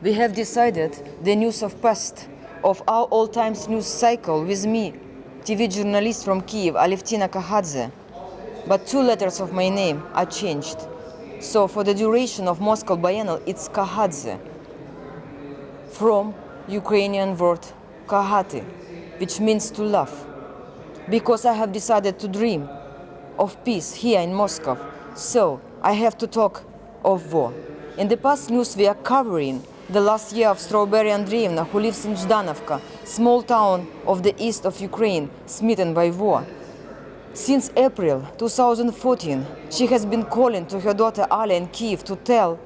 We have decided the news of past, of our all times news cycle with me, TV journalist from Kiev, ALEVTINA KAKHIDZE. But 2 letters of my name are changed. So for the duration of Moscow Biennial, it's KAKHIDZE, from Ukrainian word kahati, which means to love. Because I have decided to dream of peace here in Moscow, so I have to talk of war. In the past news we are covering the last year of Strawberry Andreevna, who lives in Zhdanovka, small town of the east of Ukraine, smitten by war. Since April 2014, she has been calling to her daughter Alia in Kiev to tell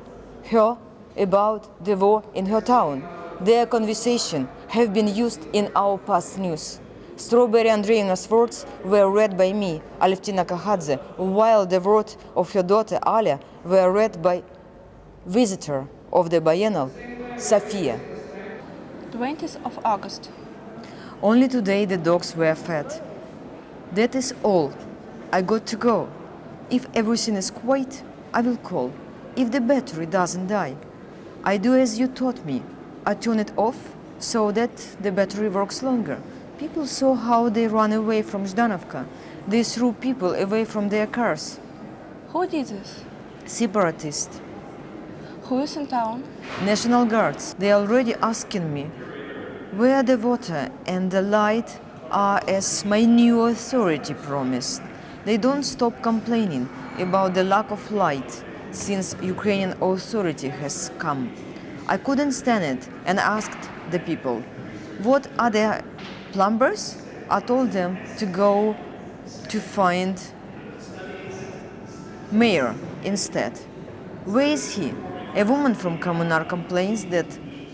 her about the war in her town. Their conversation have been used in our past news. Strawberry Andreevna's words were read by me, ALEVTINA KAKHIDZE, while the words of her daughter Alia were read by visitor of the biennial, Sofia. 20th of August. Only today the dogs were fed. That is all. I got to go. If everything is quiet, I will call. If the battery doesn't die, I do as you taught me. I turn it off so that the battery works longer. People saw how they ran away from Zhdanovka. They threw people away from their cars. Who did this? Separatists. Who is in town? National Guards. They are already asking me where the water and the light are as my new authority promised. They don't stop complaining about the lack of light since Ukrainian authority has come. I couldn't stand it and asked the people, what are the plumbers? I told them to go to find mayor instead. Where is he? A woman from Kommunar complains that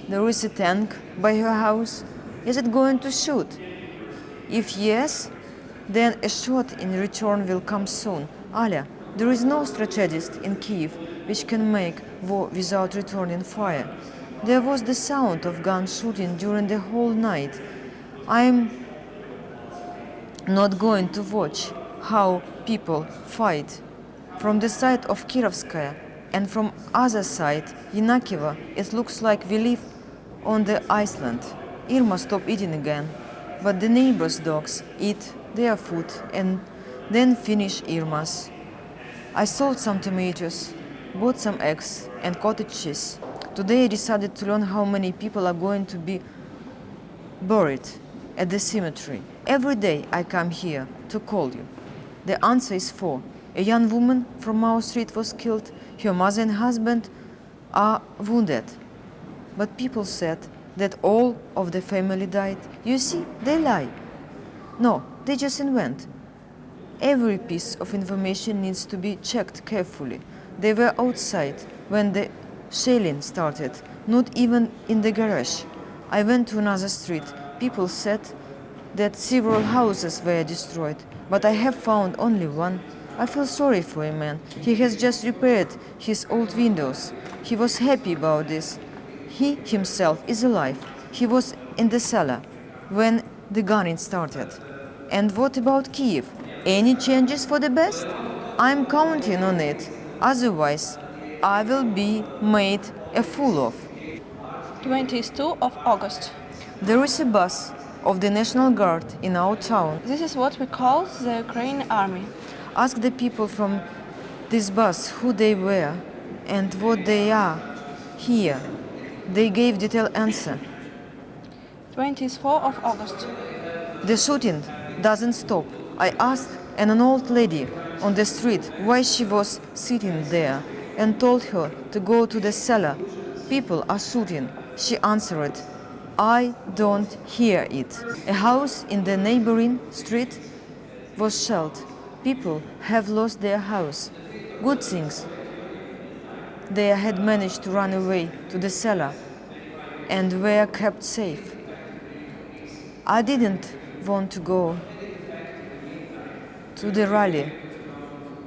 there is a tank by her house. Is it going to shoot? If yes, then a shot in return will come soon. Alia, there is no strategist in Kiev which can make war without returning fire. There was the sound of gun shooting during the whole night. I'm not going to watch how people fight. From the side of Kirovskaya and from other side, Yenakiva, it looks like we live on the island. Irma stopped eating again, but the neighbors' dogs eat their food and then finish Irma's. I sold some tomatoes, bought some eggs and cottage cheese. Today I decided to learn how many people are going to be buried at the cemetery. Every day I come here to call you. The answer is 4. A young woman from our street was killed. Her mother and husband are wounded. But people said that all of the family died. You see, they lie. No, they just invent. Every piece of information needs to be checked carefully. They were outside when the shelling started, not even in the garage. I went to another street. People said that several houses were destroyed, but I have found only one. I feel sorry for a man. He has just repaired his old windows. He was happy about this. He himself is alive. He was in the cellar when the gunning started. And what about Kiev? Any changes for the best? I'm counting on it. Otherwise, I will be made a fool of. 22 of August. There is a bus of the National Guard in our town. This is what we call the Ukrainian army. Ask the people from this bus who they were and what they are here. They gave detailed answer. 24 of August. The shooting doesn't stop. I asked an old lady on the street why she was sitting there and told her to go to the cellar. People are shooting. She answered, I don't hear it. A house in the neighboring street was shelled. People have lost their house. Good things. They had managed to run away to the cellar and were kept safe. I didn't want to go to the rally.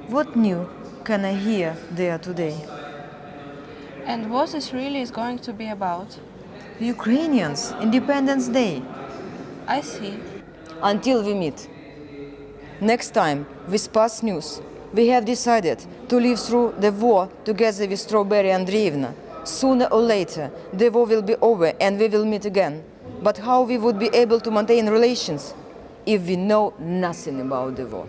What new can I hear there today? And what this really is going to be about? Ukrainians, Independence Day. I see. Until we meet. Next time, with past news, we have decided to live through the war together with Strawberry Andreevna. Sooner or later, the war will be over and we will meet again. But how we would be able to maintain relations if we know nothing about the war?